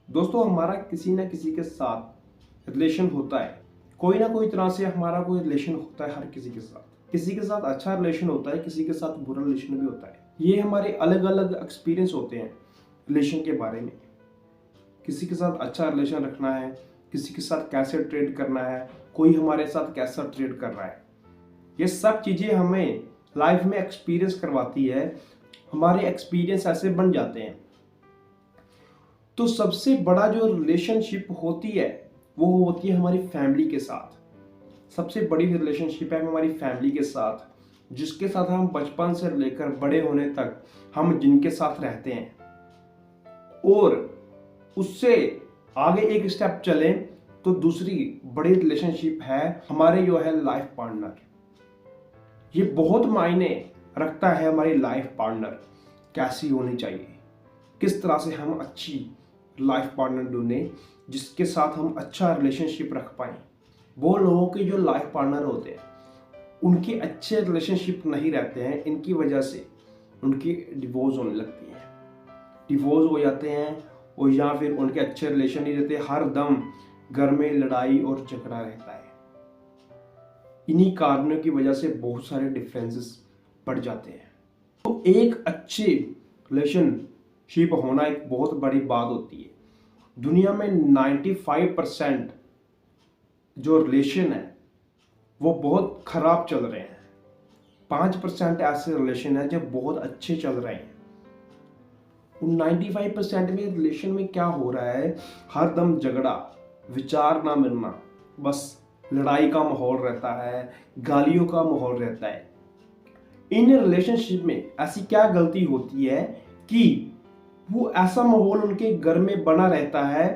दोस्तों हमारा किसी ना किसी के साथ रिलेशन होता है। कोई ना कोई तरह से हमारा कोई रिलेशन होता है हर किसी के साथ। किसी के साथ अच्छा रिलेशन होता है, किसी के साथ बुरा रिलेशन भी होता है। ये हमारे अलग अलग एक्सपीरियंस होते हैं रिलेशन के बारे में। किसी के साथ अच्छा रिलेशन रखना है, किसी के साथ कैसे ट्रेड करना है, कोई हमारे साथ कैसा ट्रेड कर रहा है। ये सब चीज़ें हमें लाइफ में एक्सपीरियंस करवाती है। हमारे एक्सपीरियंस ऐसे बन जाते हैं। तो सबसे बड़ा जो रिलेशनशिप होती है वो होती है हमारी फैमिली के साथ। सबसे बड़ी रिलेशनशिप है हमारी फैमिली के साथ, जिसके साथ हम बचपन से लेकर बड़े होने तक हम जिनके साथ रहते हैं। और उससे आगे एक स्टेप चलें तो दूसरी बड़ी रिलेशनशिप है हमारे जो है लाइफ पार्टनर। ये बहुत मायने रखता है हमारी लाइफ पार्टनर कैसी होनी चाहिए, किस तरह से हम अच्छी लाइफ पार्टनर ढूंढें जिसके साथ हम अच्छा रिलेशनशिप रख पाए। वो लोगों के जो लाइफ पार्टनर होते हैं उनके अच्छे रिलेशनशिप नहीं रहते हैं, इनकी वजह से उनकी डिवोर्स होने लगती है, डिवोर्स हो जाते हैं। और या फिर उनके अच्छे रिलेशन नहीं रहते, हर दम घर में लड़ाई और झगड़ा रहता है। इन्हीं कारणों की वजह से बहुत सारे डिफरेंसेस बढ़ जाते हैं। तो एक अच्छे रिलेशनशिप होना एक बहुत बड़ी बात होती है। दुनिया में 95% जो रिलेशन है वो बहुत खराब चल रहे हैं। 5% ऐसे रिलेशन है जो बहुत अच्छे चल रहे हैं। उन 95% में रिलेशन में क्या हो रहा है, हर दम झगड़ा, विचार ना मिलना, बस लड़ाई का माहौल रहता है, गालियों का माहौल रहता है। इन रिलेशनशिप में ऐसी क्या गलती होती है कि वो ऐसा माहौल उनके घर में बना रहता है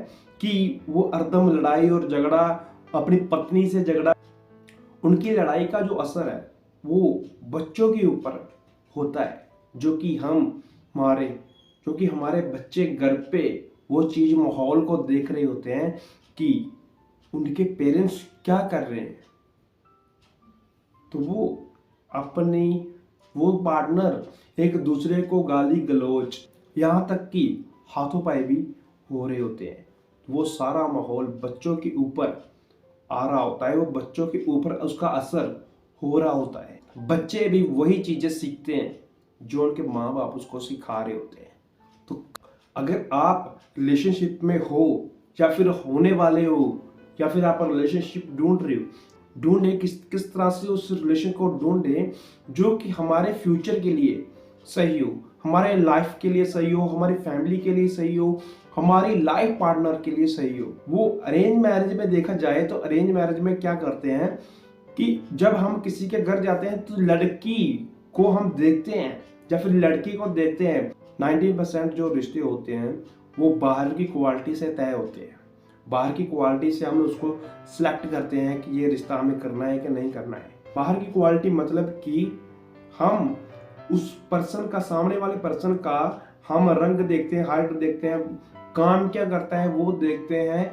कि वो हरदम लड़ाई और झगड़ा, अपनी पत्नी से झगड़ा। उनकी लड़ाई का जो असर है वो बच्चों के ऊपर होता है, जो कि हमारे बच्चे घर पे वो चीज माहौल को देख रहे होते हैं कि उनके पेरेंट्स क्या कर रहे हैं। तो वो पार्टनर एक दूसरे को गाली गलौज, यहाँ तक कि हाथों पाए भी हो रहे होते हैं। वो सारा माहौल बच्चों के ऊपर आ रहा होता है, वो बच्चों के ऊपर उसका असर हो रहा होता है। बच्चे भी वही चीजें सीखते हैं जो उनके माँ बाप उसको सिखा रहे होते हैं। तो अगर आप रिलेशनशिप में हो या फिर होने वाले हो या फिर आप रिलेशनशिप ढूंढ रहे हो, ढूंढे किस तरह से उस रिलेशन को ढूंढे जो कि हमारे फ्यूचर के लिए सही हो, हमारे लाइफ के लिए सही हो, हमारी फैमिली के लिए सही हो, हमारी लाइफ पार्टनर के लिए सही हो। वो अरेंज मैरिज में देखा जाए तो अरेंज मैरिज में क्या करते हैं कि जब हम किसी के घर जाते हैं तो लड़की को हम देखते हैं या फिर लड़की को देखते हैं। 90% जो रिश्ते होते हैं वो बाहर की क्वालिटी से तय होते हैं। बाहर की क्वालिटी से हम उसको सिलेक्ट करते हैं कि ये रिश्ता हमें करना है कि नहीं करना है। बाहर की क्वालिटी मतलब कि हम उस पर्सन का, सामने वाले पर्सन का हम रंग देखते हैं, हाइट देखते हैं, काम क्या करता है वो देखते हैं।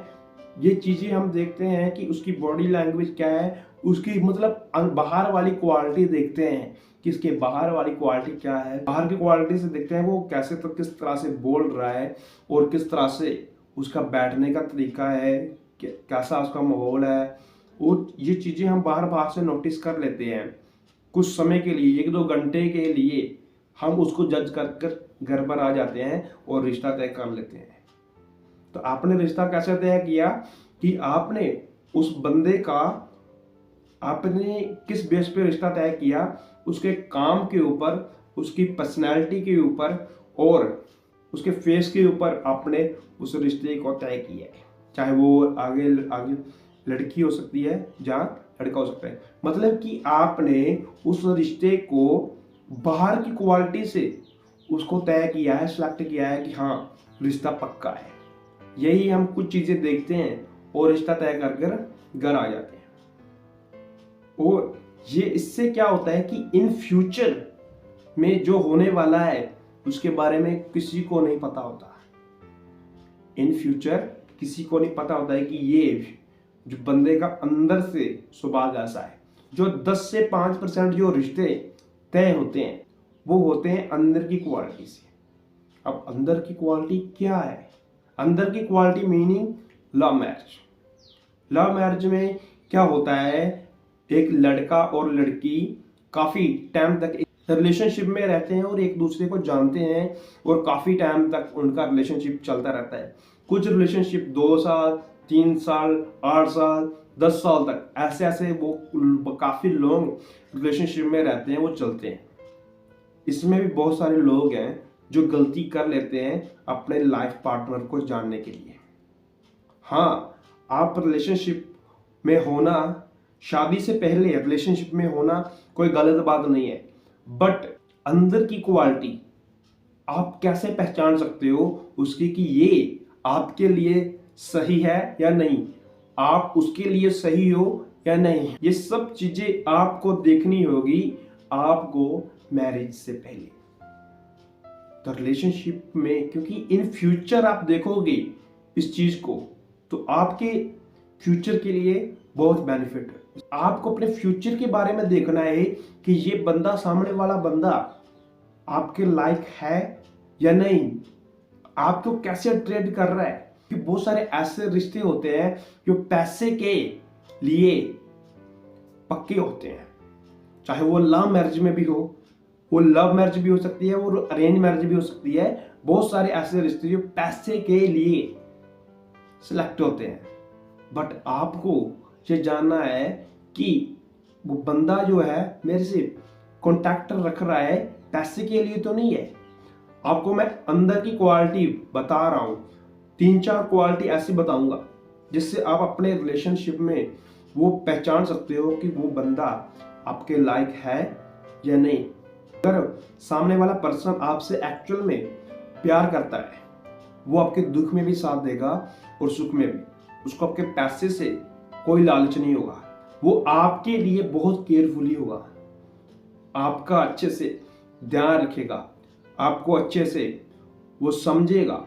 ये चीजें हम देखते हैं कि उसकी बॉडी लैंग्वेज क्या है, उसकी मतलब बाहर वाली क्वालिटी देखते हैं कि इसके बाहर वाली क्वालिटी क्या है। बाहर की क्वालिटी से देखते हैं वो कैसे, तो किस तरह से बोल रहा है और किस तरह से उसका बैठने का तरीका है, कैसा उसका माहौल है। और ये चीजें हम बाहर बाहर से नोटिस कर लेते हैं। कुछ समय के लिए, 1-2 घंटे के लिए हम उसको जज कर घर पर आ जाते हैं और रिश्ता तय कर लेते हैं। तो आपने रिश्ता कैसे तय किया कि आपने उस बंदे का, आपने किस बेस पे रिश्ता तय किया, उसके काम के ऊपर, उसकी पर्सनैलिटी के ऊपर और उसके फेस के ऊपर आपने उस रिश्ते को तय किया है। चाहे वो आगे आगे लड़की हो सकती है, जहाँ लड़का हो सकता है। मतलब कि आपने उस रिश्ते को बाहर की क्वालिटी से उसको तय किया है, सिलेक्ट किया है कि हाँ रिश्ता पक्का है। यही हम कुछ चीजें देखते हैं और रिश्ता तय कर कर घर आ जाते हैं। और ये इससे क्या होता है कि इन फ्यूचर में जो होने वाला है उसके बारे में किसी को नहीं पता होता। इन फ्यूचर किसी को नहीं पता होता है कि ये जो बंदे का अंदर से स्वभाव ऐसा है। जो 10 से 5% जो रिश्ते तय होते हैं वो होते हैं अंदर की क्वालिटी से। अब अंदर की क्वालिटी क्या है, अंदर की quality meaning love marriage. Love marriage में क्या होता है, एक लड़का और लड़की काफी टाइम तक रिलेशनशिप में रहते हैं और एक दूसरे को जानते हैं और काफी टाइम तक उनका रिलेशनशिप चलता रहता है। कुछ रिलेशनशिप 2 साल, 3 साल, 8 साल, 10 साल तक ऐसे ऐसे वो काफी लॉन्ग रिलेशनशिप में रहते हैं, वो चलते हैं। इसमें भी बहुत सारे लोग हैं जो गलती कर लेते हैं अपने लाइफ पार्टनर को जानने के लिए। हाँ, आप रिलेशनशिप में होना, शादी से पहले रिलेशनशिप में होना कोई गलत बात नहीं है, बट अंदर की क्वालिटी आप कैसे पहचान सकते हो उसकी कि ये आपके लिए सही है या नहीं, आप उसके लिए सही हो या नहीं, ये सब चीजें आपको देखनी होगी आपको मैरिज से पहले। तो रिलेशनशिप में, क्योंकि इन फ्यूचर आप देखोगे इस चीज को तो आपके फ्यूचर के लिए बहुत बेनिफिट है। आपको अपने फ्यूचर के बारे में देखना है कि ये बंदा, सामने वाला बंदा आपके लायक है या नहीं, आपको कैसे ट्रेड कर रहा है। कि बहुत सारे ऐसे रिश्ते होते हैं जो पैसे के लिए पक्के होते हैं, चाहे वो लव मैरिज में भी हो, वो लव मैरिज भी हो सकती है, वो अरेंज मैरिज भी हो सकती है। बहुत सारे ऐसे रिश्ते जो पैसे के लिए सिलेक्ट होते हैं, बट आपको ये जानना है कि वो बंदा जो है मेरे से कॉन्टैक्ट रख रहा है, पैसे के लिए तो नहीं है। आपको मैं अंदर की क्वालिटी बता रहा हूं, 3-4 क्वालिटी ऐसी बताऊंगा जिससे आप अपने रिलेशनशिप में वो पहचान सकते हो कि वो बंदा आपके लायक है या नहीं। अगर सामने वाला पर्सन आपसे एक्चुअल में प्यार करता है, वो आपके दुख में भी साथ देगा और सुख में भी। उसको आपके पैसे से कोई लालच नहीं होगा, वो आपके लिए बहुत केयरफुली होगा, आपका अच्छे से ध्यान रखेगा, आपको अच्छे से वो समझेगा।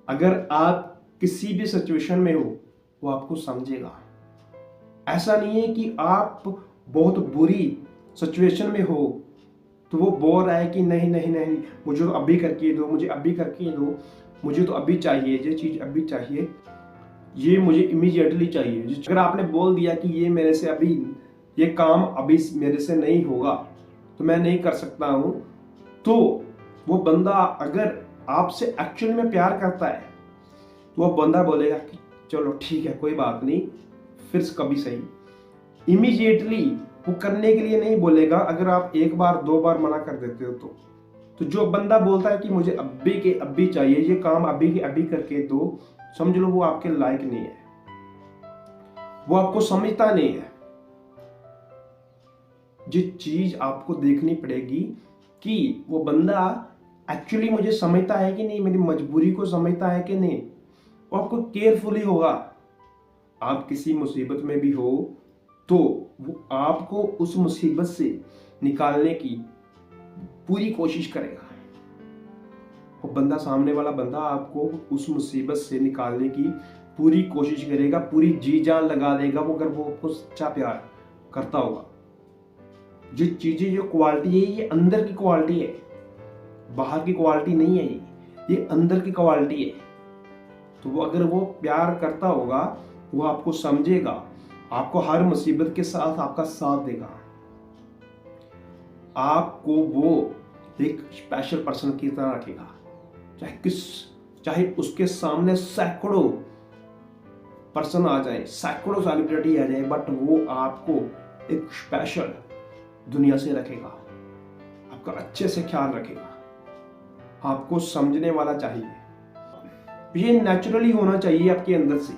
अगर आप किसी भी सिचुएशन में हो वो आपको समझेगा। ऐसा नहीं है कि आप बहुत बुरी सिचुएशन में हो तो वो बोल रहा है कि नहीं नहीं नहीं, मुझे तो अभी करके दो, मुझे अभी करके दो, मुझे तो अभी चाहिए, ये चीज़ अभी चाहिए, ये मुझे इमीडिएटली चाहिए। अगर आपने बोल दिया कि ये मेरे से अभी, ये काम अभी मेरे से नहीं होगा तो मैं नहीं कर सकता हूँ, तो वो बंदा अगर आपसे एक्चुअली में प्यार करता है तो वो बंदा बोलेगा कि चलो ठीक है, कोई बात नहीं, फिर कभी सही। इमीडिएटली वो करने के लिए नहीं बोलेगा अगर आप 1 बार 2 बार मना कर देते हो तो जो बंदा बोलता है कि मुझे अभी के अभी चाहिए, ये काम अभी के अभी करके दो, समझ लो वो आपके लायक नहीं है, वो आपको समझता नहीं है। ये चीज आपको देखनी पड़ेगी कि वो बंदा एक्चुअली मुझे समझता है कि नहीं, मेरी मजबूरी को समझता है कि नहीं। वो आपको केयरफुली होगा। आप किसी मुसीबत में भी हो तो वो आपको उस मुसीबत से निकालने की पूरी कोशिश करेगा। वो बंदा, सामने वाला बंदा आपको उस मुसीबत से निकालने की पूरी कोशिश करेगा, पूरी जी जान लगा देगा वो, अगर वो आपको सच्चा प्यार करता होगा। जो चीजें, जो क्वालिटी है, ये अंदर की क्वालिटी है, बाहर की क्वालिटी नहीं है, ये अंदर की क्वालिटी है। तो वो अगर वो प्यार करता होगा वो आपको समझेगा, आपको हर मुसीबत के साथ आपका साथ देगा, आपको वो एक स्पेशल पर्सन की तरह रखेगा। चाहे उसके सामने सैकड़ों पर्सन आ जाए, सैकड़ों सेलिब्रिटी आ जाए, बट वो आपको एक स्पेशल दुनिया से रखेगा, आपका अच्छे से ख्याल रखेगा, आपको समझने वाला चाहिए। ये नेचुरली होना चाहिए आपके अंदर से।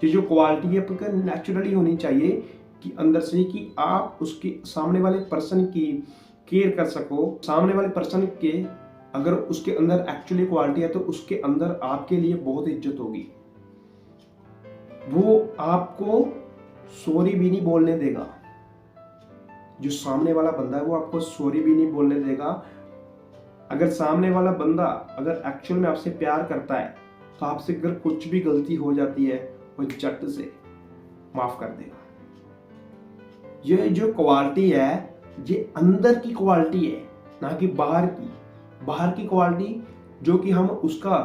ये जो क्वालिटी है आपके नेचुरली होनी चाहिए कि अंदर से, कि आप उसके सामने वाले पर्सन की केयर कर सको। सामने वाले पर्सन के अगर उसके अंदर एक्चुअली क्वालिटी है तो उसके अंदर आपके लिए बहुत इज्जत होगी। वो आपको सॉरी भी नहीं बोलने देगा। जो सामने वाला बंदा है वो आपको सॉरी भी नहीं बोलने देगा। अगर सामने वाला बंदा अगर एक्चुअल में आपसे प्यार करता है तो आपसे अगर कुछ भी गलती हो जाती है वो झट से माफ कर देगा। ये जो क्वालिटी है ये अंदर की क्वालिटी है, ना कि बाहर की। बाहर की क्वालिटी जो कि हम उसका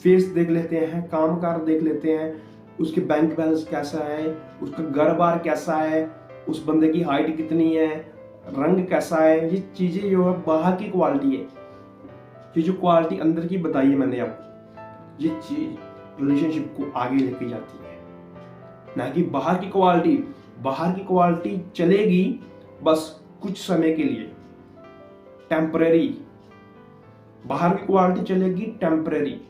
फेस देख लेते हैं, काम कार देख लेते हैं, उसके बैंक बैलेंस कैसा है, उसका घर बार कैसा है, उस बंदे की हाइट कितनी है, रंग कैसा है। ये चीजें जो है बाहर की क्वालिटी है। ये जो क्वालिटी अंदर की बताई है मैंने आपको, ये चीज रिलेशनशिप को आगे लेके जाती है, ना कि बाहर की क्वालिटी। बाहर की क्वालिटी चलेगी बस कुछ समय के लिए, टेम्परेरी। बाहर की क्वालिटी चलेगी टेम्परेरी,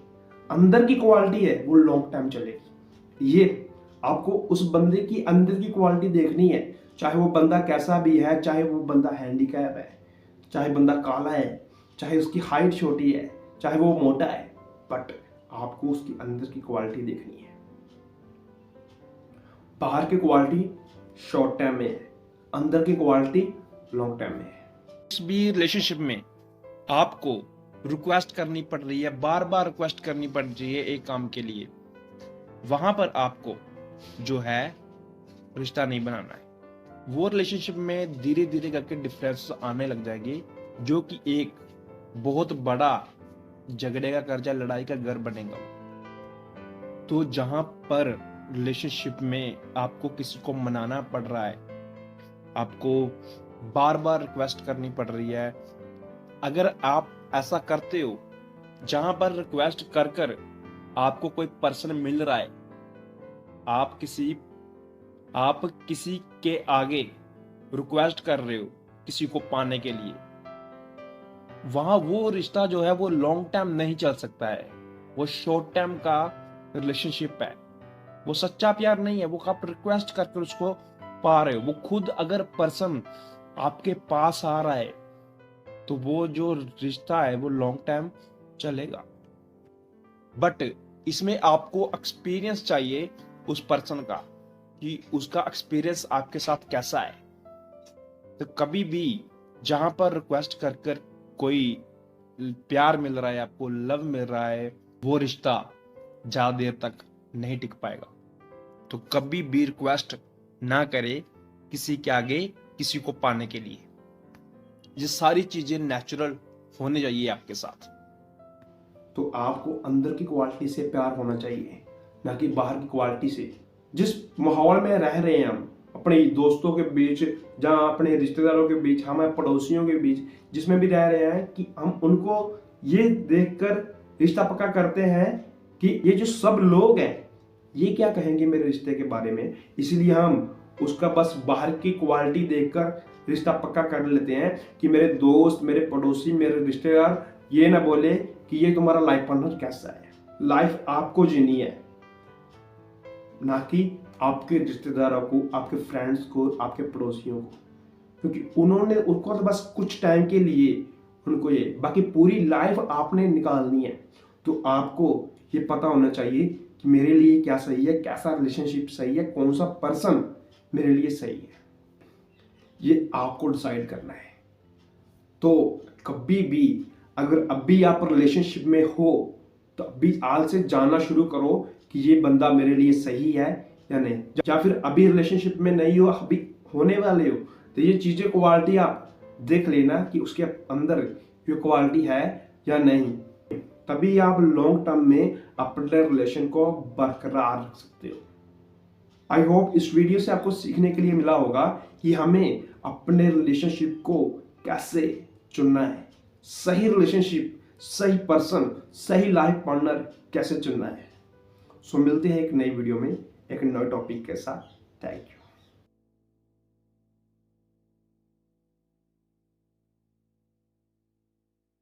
अंदर की क्वालिटी है वो लॉन्ग टाइम चलेगी। ये आपको उस बंदे की अंदर की क्वालिटी देखनी है, चाहे वो बंदा कैसा भी है, चाहे वो बंदा हैंडीकैप है, चाहे बंदा काला है, चाहे उसकी हाइट छोटी है, चाहे वो मोटा है, बट आपको उसकी अंदर की क्वालिटी देखनी है। बाहर की क्वालिटी शॉर्ट टाइम में है, अंदर की क्वालिटी लॉन्ग टाइम में है। इस भी रिलेशनशिप में आपको रिक्वेस्ट करनी पड़ रही है, बार बार रिक्वेस्ट करनी पड़ रही है एक काम के लिए, वहां पर आपको जो है रिश्ता नहीं बनाना है। वो रिलेशनशिप में धीरे धीरे करके डिफरेंस आने लग जाएगी, जो कि एक बहुत बड़ा झगड़े का कर्जा, लड़ाई का घर बनेगा। तो जहां पर रिलेशनशिप में आपको किसी को मनाना पड़ रहा है, आपको बार बार रिक्वेस्ट करनी पड़ रही है, अगर आप ऐसा करते हो जहां पर रिक्वेस्ट कर कर आपको कोई पर्सन मिल रहा है, आप किसी के आगे रिक्वेस्ट कर रहे हो किसी को पाने के लिए, वहां वो रिश्ता जो है वो लॉन्ग टाइम नहीं चल सकता है। वो शॉर्ट टाइम का रिलेशनशिप है, वो सच्चा प्यार नहीं है। वो आप रिक्वेस्ट करके उसको पा रहे हो, वो खुद अगर पर्सन आपके पास आ रहा है तो वो जो रिश्ता है वो लॉन्ग टाइम चलेगा। बट इसमें आपको एक्सपीरियंस चाहिए उस पर्सन का, कि उसका एक्सपीरियंस आपके साथ कैसा है। तो कभी भी जहां पर रिक्वेस्ट कर कर कोई प्यार मिल रहा है, आपको लव मिल रहा है, वो रिश्ता ज्यादा देर तक नहीं टिक पाएगा। तो कभी भी रिक्वेस्ट ना करे किसी के आगे किसी को पाने के लिए। ये सारी चीजें नेचुरल होने चाहिए आपके साथ। तो आपको अंदर की क्वालिटी से प्यार होना चाहिए, ना कि बाहर की क्वालिटी से। जिस माहौल में रह रहे हैं हम, अपने दोस्तों के बीच, जहाँ अपने रिश्तेदारों के बीच, हमारे पड़ोसियों के बीच, जिसमें भी रह रहे हैं, कि हम उनको ये देखकर रिश्ता पक्का करते हैं कि ये जो सब लोग हैं ये क्या कहेंगे मेरे रिश्ते के बारे में, इसलिए हम उसका बस बाहर की क्वालिटी देखकर रिश्ता पक्का कर लेते हैं कि मेरे दोस्त, मेरे पड़ोसी, मेरे रिश्तेदार ये ना बोले कि ये तुम्हारा लाइफ पार्टनर कैसा है। लाइफ आपको जीनी है, ना कि आपके रिश्तेदारों को, आपके फ्रेंड्स को, आपके पड़ोसियों को, क्योंकि उनको तो बस कुछ टाइम के लिए उनको ये, बाकी पूरी लाइफ आपने निकालनी है। तो आपको ये पता होना चाहिए कि मेरे लिए क्या सही है, कैसा रिलेशनशिप सही है, कौन सा पर्सन मेरे लिए सही है, ये आपको डिसाइड करना है। तो कभी भी अगर अभी आप रिलेशनशिप में हो तो अभी आज से जानना शुरू करो कि ये बंदा मेरे लिए सही है या नहीं। या फिर अभी रिलेशनशिप में नहीं हो, अभी होने वाले हो, तो ये चीजें क्वालिटी आप देख लेना कि उसके अंदर ये क्वालिटी है या नहीं। तभी आप लॉन्ग टर्म में अपने रिलेशन को बरकरार रख सकते हो। आई होप इस वीडियो से आपको सीखने के लिए मिला होगा कि हमें अपने रिलेशनशिप को कैसे चुनना है, सही रिलेशनशिप, सही पर्सन, सही लाइफ पार्टनर कैसे चुनना है। सो मिलते हैं एक नई वीडियो में एक नए टॉपिक के साथ। Thank you.